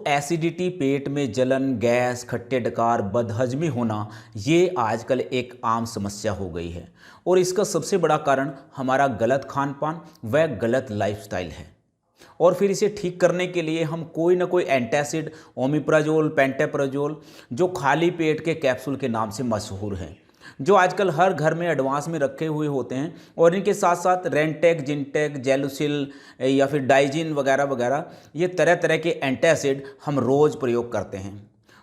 Acidity, पेट में जलन, gas, खट्टे डकार, बदहजमी होना ये आजकल एक आम समस्या हो गई है। और इसका सबसे बड़ा कारण हमारा गलत खान पान व गलत लाइफस्टाइल है। और फिर इसे ठीक करने के लिए हम कोई ना कोई एंटासिड, ओमिप्राजोल, पेंटाप्राजोल, जो खाली पेट के कैप्सूल के नाम से मशहूर हैं, जो आजकल हर घर में एडवांस में रखे हुए होते हैं। और इनके साथ साथ रेंटेक, जिनटेक, जेलुसिल या फिर डाइजिन वगैरह वगैरह, ये तरह तरह के एंटासिड हम रोज़ प्रयोग करते हैं।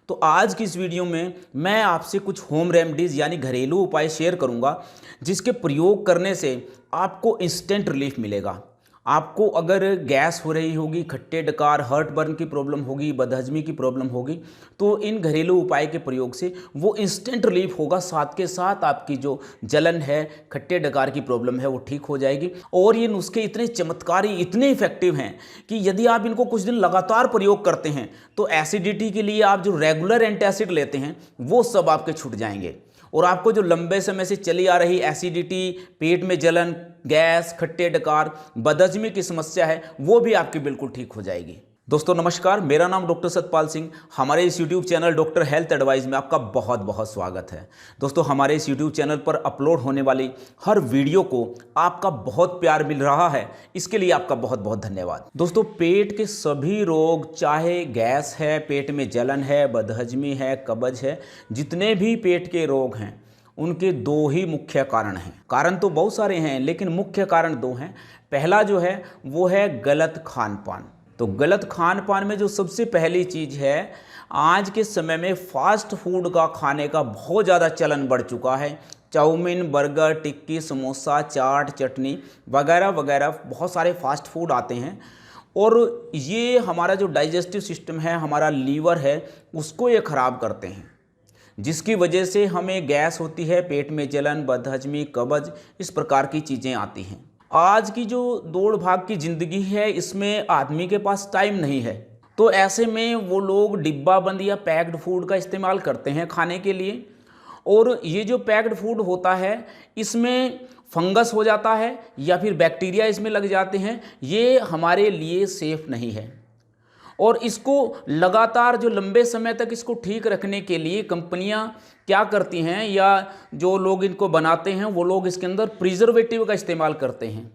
तो आज की इस वीडियो में मैं आपसे कुछ होम रेमेडीज़ यानी घरेलू उपाय शेयर करूंगा, जिसके प्रयोग करने से आपको इंस्टेंट रिलीफ मिलेगा। आपको अगर गैस हो रही होगी, खट्टे डकार, हर्ट बर्न की प्रॉब्लम होगी, बदहजमी की प्रॉब्लम होगी, तो इन घरेलू उपाय के प्रयोग से वो इंस्टेंट रिलीफ होगा। साथ के साथ आपकी जो जलन है, खट्टे डकार की प्रॉब्लम है, वो ठीक हो जाएगी। और ये नुस्खे इतने चमत्कारी, इतने इफेक्टिव हैं कि यदि आप इनको कुछ दिन लगातार प्रयोग करते हैं तो एसिडिटी के लिए आप जो रेगुलर एंटासिड लेते हैं वो सब आपके छूट जाएंगे। और आपको जो लंबे समय से चली आ रही एसिडिटी, पेट में जलन, गैस, खट्टे डकार, बदहजमी की समस्या है, वो भी आपकी बिल्कुल ठीक हो जाएगी। दोस्तों नमस्कार, मेरा नाम डॉक्टर सतपाल सिंह। हमारे इस YouTube channel doctor health advice में आपका बहुत बहुत स्वागत है। दोस्तों हमारे इस यूट्यूब चैनल पर अपलोड होने वाली हर वीडियो को आपका बहुत प्यार मिल रहा है, इसके लिए आपका बहुत बहुत धन्यवाद। दोस्तों पेट के सभी रोग, चाहे गैस है, पेट में जलन है, बदहजमी है, कब्ज है, जितने भी पेट के रोग हैं, उनके दो ही मुख्य कारण हैं। कारण तो बहुत सारे हैं, लेकिन मुख्य कारण दो हैं। पहला जो है वो है गलत खान पान। तो गलत खान पान में जो सबसे पहली चीज़ है, आज के समय में फास्ट फूड का खाने का बहुत ज़्यादा चलन बढ़ चुका है। चाउमीन, बर्गर, टिक्की, समोसा, चाट, चटनी वगैरह वगैरह बहुत सारे फास्ट फूड आते हैं। और ये हमारा जो डाइजेस्टिव सिस्टम है, हमारा लीवर है, उसको ये ख़राब करते हैं, जिसकी वजह से हमें गैस होती है, पेट में जलन, बदहजमी, कब्ज, इस प्रकार की चीज़ें आती हैं। आज की जो दौड़ भाग की ज़िंदगी है, इसमें आदमी के पास टाइम नहीं है, तो ऐसे में वो लोग डिब्बा बंद या पैक्ड फूड का इस्तेमाल करते हैं खाने के लिए। और ये जो पैक्ड फूड होता है, इसमें फंगस हो जाता है या फिर बैक्टीरिया इसमें लग जाते हैं। ये हमारे लिए सेफ़ नहीं है। और इसको लगातार जो लंबे समय तक इसको ठीक रखने के लिए कंपनियां क्या करती हैं, या जो लोग इनको बनाते हैं, वो लोग इसके अंदर प्रिजर्वेटिव का इस्तेमाल करते हैं।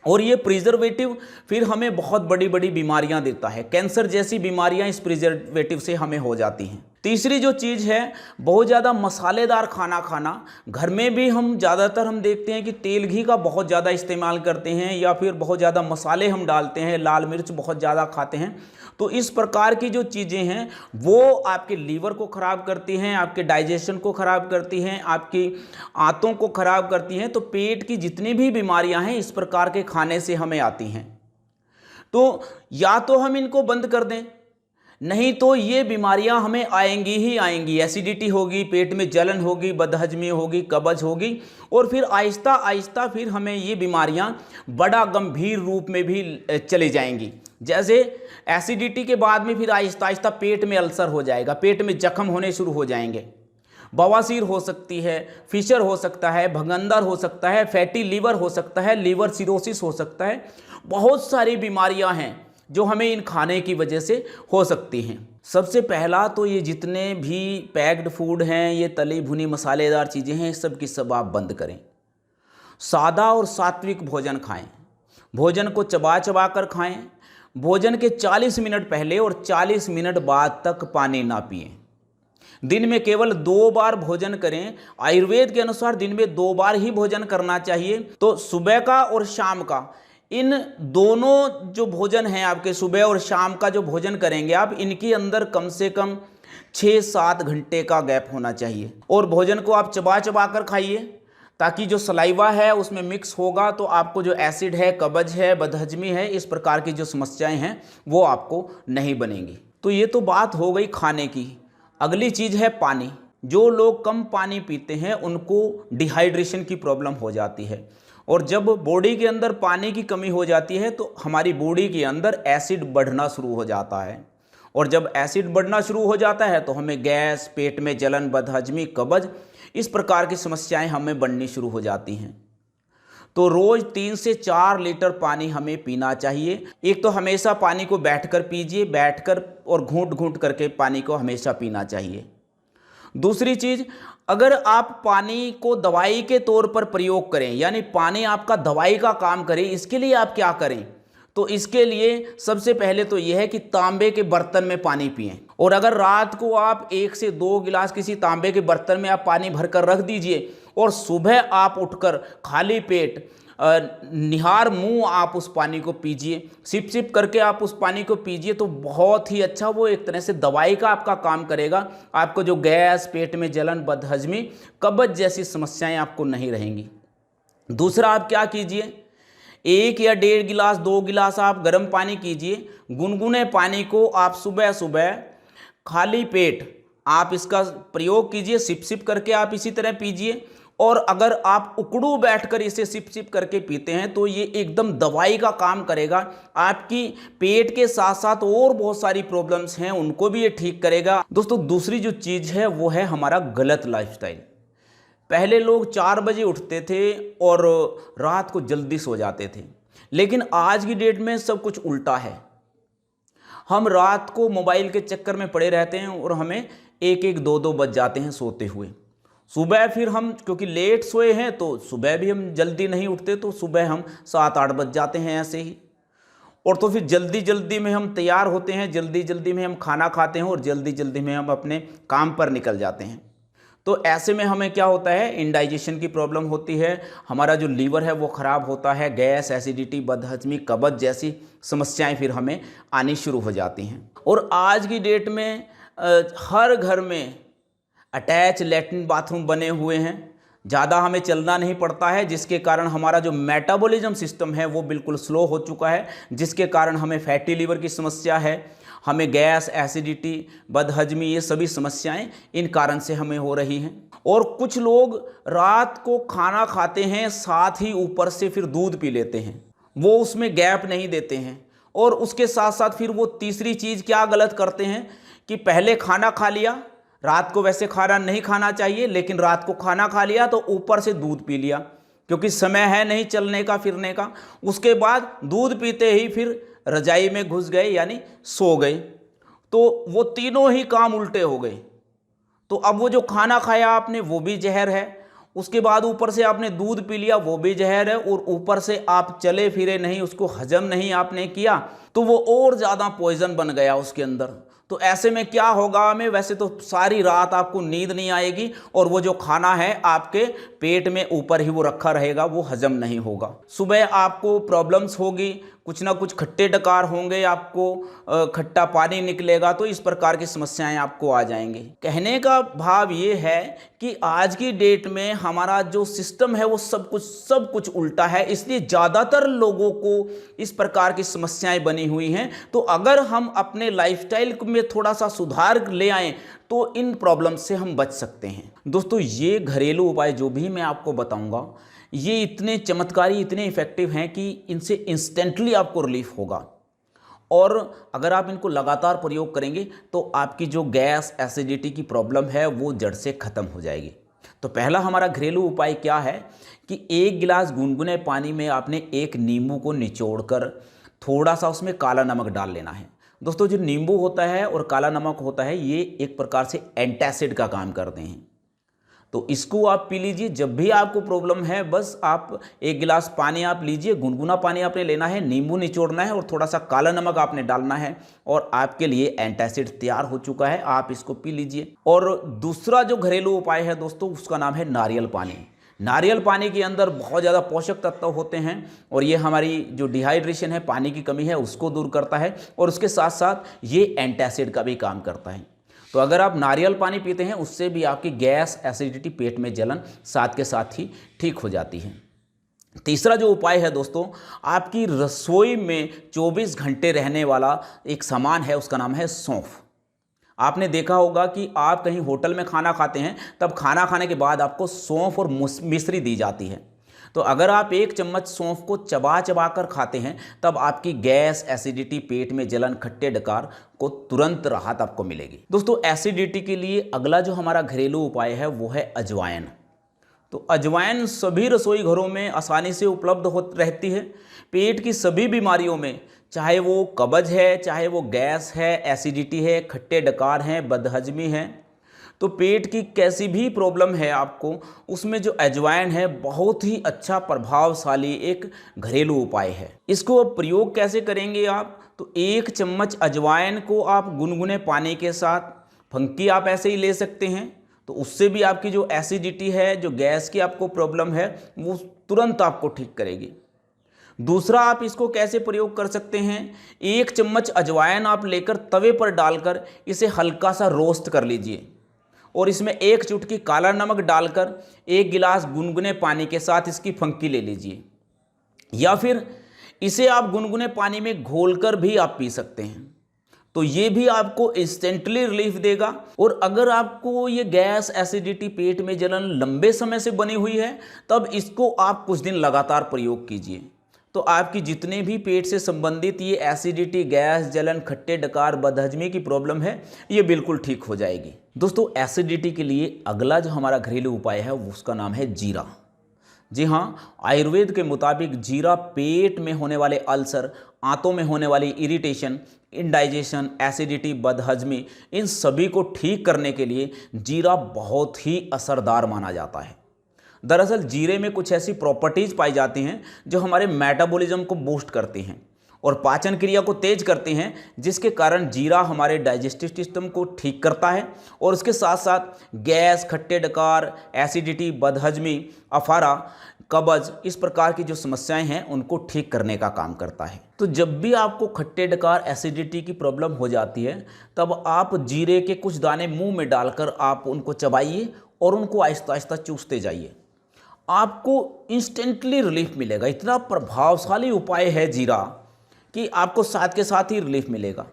और ये प्रिजर्वेटिव फिर हमें बहुत बड़ी बड़ी बीमारियां देता है। कैंसर जैसी बीमारियां इस प्रिजर्वेटिव से हमें हो जाती हैं। तीसरी जो चीज़ है, बहुत ज़्यादा मसालेदार खाना खाना। घर में भी हम ज़्यादातर हम देखते हैं कि तेल घी का बहुत ज़्यादा इस्तेमाल करते हैं, या फिर बहुत ज़्यादा मसाले हम डालते हैं, लाल मिर्च बहुत ज़्यादा खाते हैं। तो इस प्रकार की जो चीज़ें हैं वो आपके लीवर को ख़राब करती हैं, आपके डाइजेशन को ख़राब करती हैं, आपकी आंतों को ख़राब करती हैं। तो पेट की जितनी भी बीमारियां हैं, इस प्रकार के खाने से हमें आती हैं। तो या तो हम इनको बंद कर दें, नहीं तो ये बीमारियां हमें आएंगी ही आएंगी। एसिडिटी होगी, पेट में जलन होगी, बदहजमी होगी, कब्ज होगी, और फिर आहिस्ता आहिस्ता फिर हमें ये बीमारियां बड़ा गंभीर रूप में भी चली जाएंगी। जैसे एसिडिटी के बाद में फिर आहिस्ता आहिस्ता पेट में अल्सर हो जाएगा, पेट में जख्म होने शुरू हो जाएंगे, बवासीर हो सकती है, फिशर हो सकता है, भगंदर हो सकता है, फैटी लीवर हो सकता है, लीवर सिरोसिस हो सकता है। बहुत सारी बीमारियां हैं जो हमें इन खाने की वजह से हो सकती हैं। सबसे पहला तो ये जितने भी पैक्ड फूड हैं, ये तली भुनी मसालेदार चीज़ें हैं, सब की सब आप बंद करें। सादा और सात्विक भोजन खाएं। भोजन को चबा चबा कर खाएं। भोजन के 40 मिनट पहले और 40 मिनट बाद तक पानी ना पिएं। दिन में केवल 2 बार भोजन करें। आयुर्वेद के अनुसार दिन में 2 बार ही भोजन करना चाहिए। तो सुबह का और शाम का, इन दोनों जो भोजन हैं आपके, सुबह और शाम का जो भोजन करेंगे आप, इनके अंदर कम से कम 6-7 घंटे का गैप होना चाहिए। और भोजन को आप चबा चबा कर खाइए, ताकि जो सलाइवा है उसमें मिक्स होगा, तो आपको जो एसिड है, कब्ज है, बदहजमी है, इस प्रकार की जो समस्याएं हैं वो आपको नहीं बनेंगी। तो ये तो बात हो गई खाने की। अगली चीज़ है पानी। जो लोग कम पानी पीते हैं उनको डिहाइड्रेशन की प्रॉब्लम हो जाती है। और जब बॉडी के अंदर पानी की कमी हो जाती है तो हमारी बॉडी के अंदर एसिड बढ़ना शुरू हो जाता है। और जब एसिड बढ़ना शुरू हो जाता है तो हमें गैस, पेट में जलन, बदहजमी, कब्ज, इस प्रकार की समस्याएं हमें बढ़नी शुरू हो जाती हैं। तो रोज 3 से 4 लीटर पानी हमें पीना चाहिए। एक तो हमेशा पानी को बैठकर पीजिए, बैठकर और घूंट घूंट करके पानी को हमेशा पीना चाहिए। दूसरी चीज, अगर आप पानी को दवाई के तौर पर प्रयोग करें, यानी पानी आपका दवाई का काम करे, इसके लिए आप क्या करें? तो इसके लिए सबसे पहले तो यह है कि तांबे के बर्तन में पानी पिएं। और अगर रात को आप 1 से 2 गिलास किसी तांबे के बर्तन में आप पानी भरकर रख दीजिए और सुबह आप उठकर खाली पेट निहार मुंह आप उस पानी को पीजिए, सिप सिप करके आप उस पानी को पीजिए, तो बहुत ही अच्छा वो एक तरह से दवाई का आपका काम करेगा। आपको जो गैस, पेट में जलन, बदहजमी, कब्ज जैसी समस्याएं आपको नहीं रहेंगी। दूसरा, आप क्या कीजिए, 1 या 1.5 गिलास, 2 गिलास आप गर्म पानी कीजिए। गुनगुने पानी को आप सुबह सुबह खाली पेट आप इसका प्रयोग कीजिए, सिप सिप करके आप इसी तरह पीजिए। और अगर आप उकड़ू बैठकर इसे सिप सिप करके पीते हैं तो ये एकदम दवाई का काम करेगा। आपकी पेट के साथ साथ और बहुत सारी प्रॉब्लम्स हैं उनको भी ये ठीक करेगा। दोस्तों, दूसरी जो चीज़ है वो है हमारा गलत लाइफस्टाइल। पहले लोग 4 बजे उठते थे और रात को जल्दी सो जाते थे, लेकिन आज की डेट में सब कुछ उल्टा है। हम रात को मोबाइल के चक्कर में पड़े रहते हैं और हमें 1-1, 2-2 बज जाते हैं सोते हुए। सुबह फिर हम क्योंकि लेट सोए हैं तो सुबह भी हम जल्दी नहीं उठते, तो सुबह हम 7-8 बज जाते हैं ऐसे ही। और तो फिर जल्दी जल्दी में हम तैयार होते हैं, जल्दी जल्दी में हम खाना खाते हैं और जल्दी जल्दी में हम अपने काम पर निकल जाते हैं। तो ऐसे में हमें क्या होता है, इंडाइजेशन की प्रॉब्लम होती है, हमारा जो लीवर है वो ख़राब होता है, गैस, एसिडिटी, बदहजमी, कब्ज जैसी समस्याएं फिर हमें आनी शुरू हो जाती हैं। और आज की डेट में हर घर में अटैच लैट्रिन बाथरूम बने हुए हैं, ज़्यादा हमें चलना नहीं पड़ता है, जिसके कारण हमारा जो मेटाबॉलिज्म सिस्टम है वो बिल्कुल स्लो हो चुका है, जिसके कारण हमें फैटी लीवर की समस्या है, हमें गैस, एसिडिटी, बदहजमी, ये सभी समस्याएं इन कारण से हमें हो रही हैं। और कुछ लोग रात को खाना खाते हैं, साथ ही ऊपर से फिर दूध पी लेते हैं, वो उसमें गैप नहीं देते हैं। और उसके साथ साथ फिर वो तीसरी चीज़ क्या गलत करते हैं कि पहले खाना खा लिया, रात को वैसे खाना नहीं खाना चाहिए, लेकिन रात को खाना खा लिया तो ऊपर से दूध पी लिया, क्योंकि समय है नहीं चलने का फिरने का। उसके बाद दूध पीते ही फिर रजाई में घुस गए, यानी सो गए, तो वो तीनों ही काम उल्टे हो गए। तो अब वो जो खाना खाया आपने वो भी जहर है, उसके बाद ऊपर से आपने दूध पी लिया वो भी जहर है, और ऊपर से आप चले फिरे नहीं, उसको हजम नहीं आपने किया, तो वो और ज़्यादा पॉइजन बन गया उसके अंदर। तो ऐसे में क्या होगा हमें, वैसे तो सारी रात आपको नींद नहीं आएगी और वो जो खाना है आपके पेट में ऊपर ही वो रखा रहेगा, वो हजम नहीं होगा। सुबह आपको प्रॉब्लम्स होगी, कुछ ना कुछ खट्टे डकार होंगे, आपको खट्टा पानी निकलेगा, तो इस प्रकार की समस्याएं आपको आ जाएंगी। कहने का भाव ये है कि आज की डेट में हमारा जो सिस्टम है वो सब कुछ उल्टा है, इसलिए ज़्यादातर लोगों को इस प्रकार की समस्याएं बनी हुई हैं। तो अगर हम अपने लाइफस्टाइल में थोड़ा सा सुधार ले आएँ तो इन प्रॉब्लम से हम बच सकते हैं। दोस्तों, ये घरेलू उपाय जो भी मैं आपको बताऊंगा ये इतने चमत्कारी, इतने इफ़ेक्टिव हैं कि इनसे इंस्टेंटली आपको रिलीफ होगा। और अगर आप इनको लगातार प्रयोग करेंगे तो आपकी जो गैस, एसिडिटी की प्रॉब्लम है वो जड़ से ख़त्म हो जाएगी। तो पहला हमारा घरेलू उपाय क्या है कि 1 गिलास गुनगुने पानी में आपने 1 नींबू को निचोड़कर थोड़ा सा उसमें काला नमक डाल लेना है। दोस्तों, जो नींबू होता है और काला नमक होता है ये एक प्रकार से एंटासिड का काम करते हैं, तो इसको आप पी लीजिए जब भी आपको प्रॉब्लम है। बस आप 1 गिलास पानी आप लीजिए, गुनगुना पानी आपने लेना है, नींबू निचोड़ना है और थोड़ा सा काला नमक आपने डालना है और आपके लिए एंटासिड तैयार हो चुका है, आप इसको पी लीजिए। और दूसरा जो घरेलू उपाय है दोस्तों उसका नाम है नारियल पानी। नारियल पानी के अंदर बहुत ज़्यादा पोषक तत्व होते हैं और ये हमारी जो डिहाइड्रेशन है, पानी की कमी है, उसको दूर करता है और उसके साथ साथ ये एंटासिड का भी काम करता है। तो अगर आप नारियल पानी पीते हैं उससे भी आपकी गैस, एसिडिटी, पेट में जलन साथ के साथ ही ठीक हो जाती है। तीसरा जो उपाय है दोस्तों, आपकी रसोई में 24 घंटे रहने वाला एक सामान है, उसका नाम है सौंफ। आपने देखा होगा कि आप कहीं होटल में खाना खाते हैं तब खाना खाने के बाद आपको सौंफ और मिश्री दी जाती है। तो अगर आप 1 चम्मच सौंफ को चबा चबा कर खाते हैं तब आपकी गैस, एसिडिटी, पेट में जलन, खट्टे डकार को तुरंत राहत आपको मिलेगी। दोस्तों, एसिडिटी के लिए अगला जो हमारा घरेलू उपाय है वो है अजवाइन। तो अजवाइन सभी रसोई घरों में आसानी से उपलब्ध हो रहती है। पेट की सभी बीमारियों में, चाहे वो कब्ज है, चाहे वो गैस है, एसिडिटी है, खट्टे डकार हैं, बदहजमी है, तो पेट की कैसी भी प्रॉब्लम है आपको, उसमें जो अजवाइन है बहुत ही अच्छा प्रभावशाली एक घरेलू उपाय है। इसको अब प्रयोग कैसे करेंगे आप, तो 1 चम्मच अजवाइन को आप गुनगुने पानी के साथ, फंकी आप ऐसे ही ले सकते हैं, तो उससे भी आपकी जो एसिडिटी है, जो गैस की आपको प्रॉब्लम है, वो तुरंत आपको ठीक करेगी। दूसरा, आप इसको कैसे प्रयोग कर सकते हैं, 1 चम्मच अजवाइन आप लेकर तवे पर डालकर इसे हल्का सा रोस्ट कर लीजिए और इसमें 1 चुटकी काला नमक डालकर 1 गिलास गुनगुने पानी के साथ इसकी फंकी ले लीजिए, या फिर इसे आप गुनगुने पानी में घोलकर भी आप पी सकते हैं। तो ये भी आपको इंस्टेंटली रिलीफ देगा। और अगर आपको ये गैस, एसिडिटी, पेट में जलन लंबे समय से बनी हुई है, तब इसको आप कुछ दिन लगातार प्रयोग कीजिए, तो आपकी जितने भी पेट से संबंधित ये एसिडिटी, गैस, जलन, खट्टे डकार, बदहजमी की प्रॉब्लम है, ये बिल्कुल ठीक हो जाएगी। दोस्तों, एसिडिटी के लिए अगला जो हमारा घरेलू उपाय है उसका नाम है जीरा। जी हाँ, आयुर्वेद के मुताबिक जीरा पेट में होने वाले अल्सर, आंतों में होने वाली इरिटेशन, इंडाइजेशन, एसिडिटी, बदहजमी, इन सभी को ठीक करने के लिए जीरा बहुत ही असरदार माना जाता है। दरअसल जीरे में कुछ ऐसी प्रॉपर्टीज़ पाई जाती हैं जो हमारे मेटाबॉलिज्म को बूस्ट करती हैं और पाचन क्रिया को तेज करती हैं, जिसके कारण जीरा हमारे डाइजेस्टिव सिस्टम को ठीक करता है और उसके साथ साथ गैस, खट्टे डकार, एसिडिटी, बदहजमी, अफारा, कब्ज, इस प्रकार की जो समस्याएं हैं उनको ठीक करने का काम करता है। तो जब भी आपको खट्टे डकार, एसिडिटी की प्रॉब्लम हो जाती है, तब आप जीरे के कुछ दाने मुंह में डालकर आप उनको चबाइए और उनको आहिस्ता आहिस्ता चूसते जाइए। आपको इंस्टेंटली रिलीफ मिलेगा। इतना प्रभावशाली उपाय है जीरा कि आपको साथ के साथ ही रिलीफ मिलेगा।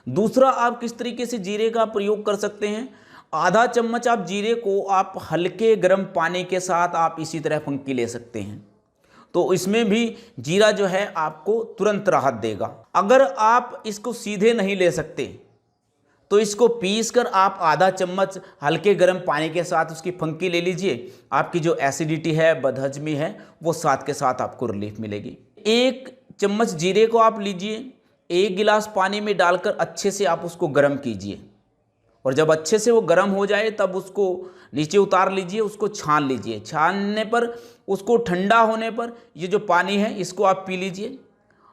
दूसरा, आप किस तरीके से जीरे का प्रयोग कर सकते हैं, आधा चम्मच आप जीरे को आप हल्के गर्म पानी के साथ आप इसी तरह फंकी ले सकते हैं, तो इसमें भी जीरा जो है आपको तुरंत राहत देगा। अगर आप इसको सीधे नहीं ले सकते तो इसको पीस कर आप आधा चम्मच हल्के गर्म पानी के साथ उसकी फंकी ले लीजिए। आपकी जो एसिडिटी है, बदहजमी है, वो साथ के साथ आपको रिलीफ मिलेगी। 1 चम्मच जीरे को आप लीजिए, 1 गिलास पानी में डालकर अच्छे से आप उसको गर्म कीजिए और जब अच्छे से वो गर्म हो जाए तब उसको नीचे उतार लीजिए, उसको छान लीजिए। छानने पर, उसको ठंडा होने पर ये जो पानी है इसको आप पी लीजिए।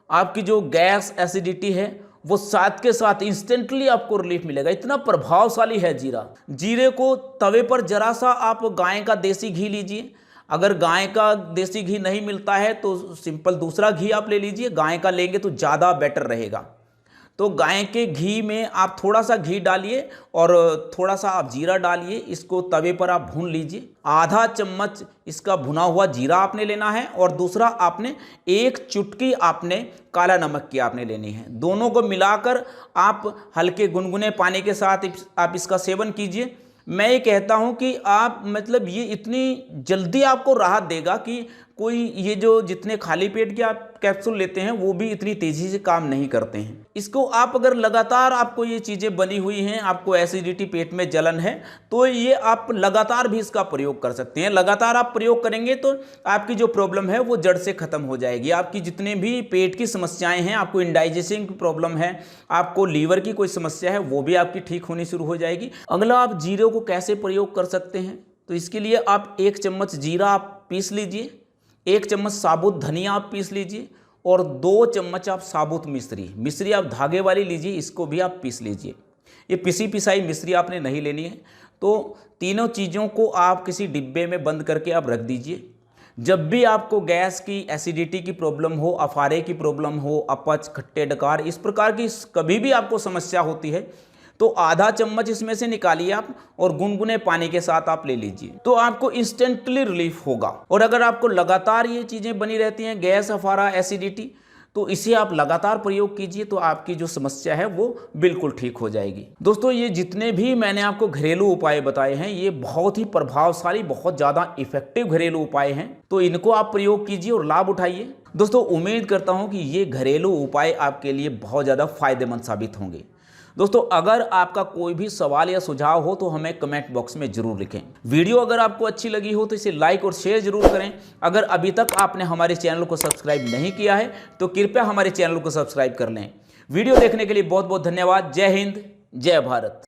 आपकी जो गैस, एसिडिटी है, वो साथ के साथ इंस्टेंटली आपको रिलीफ मिलेगा। इतना प्रभावशाली है जीरा। जीरे को तवे पर जरा सा आप गाय का देसी घी लीजिए। अगर गाय का देसी घी नहीं मिलता है तो सिंपल दूसरा घी आप ले लीजिए। गाय का लेंगे तो ज़्यादा बेटर रहेगा। तो गाय के घी में आप थोड़ा सा घी डालिए और थोड़ा सा आप जीरा डालिए, इसको तवे पर आप भून लीजिए। आधा चम्मच इसका भुना हुआ जीरा आपने लेना है और दूसरा आपने 1 चुटकी आपने काला नमक की आपने लेनी है। दोनों को मिलाकर आप हल्के गुनगुने पानी के साथ आप इसका सेवन कीजिए। मैं ये कहता हूँ कि आप मतलब ये इतनी जल्दी आपको राहत देगा कि कोई ये जो जितने खाली पेट के आप कैप्सूल लेते हैं वो भी इतनी तेज़ी से काम नहीं करते हैं। इसको आप अगर लगातार आपको ये चीज़ें बनी हुई हैं, आपको एसिडिटी, पेट में जलन है, तो ये आप लगातार भी इसका प्रयोग कर सकते हैं। लगातार आप प्रयोग करेंगे तो आपकी जो प्रॉब्लम है वो जड़ से ख़त्म हो जाएगी। आपकी जितने भी पेट की समस्याएँ हैं, आपको इंडाइजेशन की प्रॉब्लम है, आपको लीवर की कोई समस्या है, वो भी आपकी ठीक होनी शुरू हो जाएगी। अगला, आप जीरे को कैसे प्रयोग कर सकते हैं, तो इसके लिए आप 1 चम्मच जीरा आप पीस लीजिए, 1 चम्मच साबुत धनिया आप पीस लीजिए और 2 चम्मच आप साबुत मिश्री आप धागे वाली लीजिए, इसको भी आप पीस लीजिए। ये पिसी पिसाई मिश्री आपने नहीं लेनी है। तो तीनों चीज़ों को आप किसी डिब्बे में बंद करके आप रख दीजिए। जब भी आपको गैस की, एसिडिटी की प्रॉब्लम हो, अफारे की प्रॉब्लम हो, अपच, खट्टे डकार, इस प्रकार की कभी भी आपको समस्या होती है तो आधा चम्मच इसमें से निकालिए आप और गुनगुने पानी के साथ आप ले लीजिए, तो आपको इंस्टेंटली रिलीफ होगा। और अगर आपको लगातार ये चीज़ें बनी रहती हैं, गैस, अफारा, एसिडिटी, तो इसे आप लगातार प्रयोग कीजिए तो आपकी जो समस्या है वो बिल्कुल ठीक हो जाएगी। दोस्तों, ये जितने भी मैंने आपको घरेलू उपाय बताए हैं ये बहुत ही प्रभावशाली, बहुत ज़्यादा इफेक्टिव घरेलू उपाय हैं, तो इनको आप प्रयोग कीजिए और लाभ उठाइए। दोस्तों, उम्मीद करता हूँ कि ये घरेलू उपाय आपके लिए बहुत ज़्यादा फायदेमंद साबित होंगे। दोस्तों अगर आपका कोई भी सवाल या सुझाव हो तो हमें कमेंट बॉक्स में जरूर लिखें। वीडियो अगर आपको अच्छी लगी हो तो इसे लाइक और शेयर जरूर करें। अगर अभी तक आपने हमारे चैनल को सब्सक्राइब नहीं किया है तो कृपया हमारे चैनल को सब्सक्राइब कर लें। वीडियो देखने के लिए बहुत बहुत धन्यवाद। जय हिंद, जय भारत।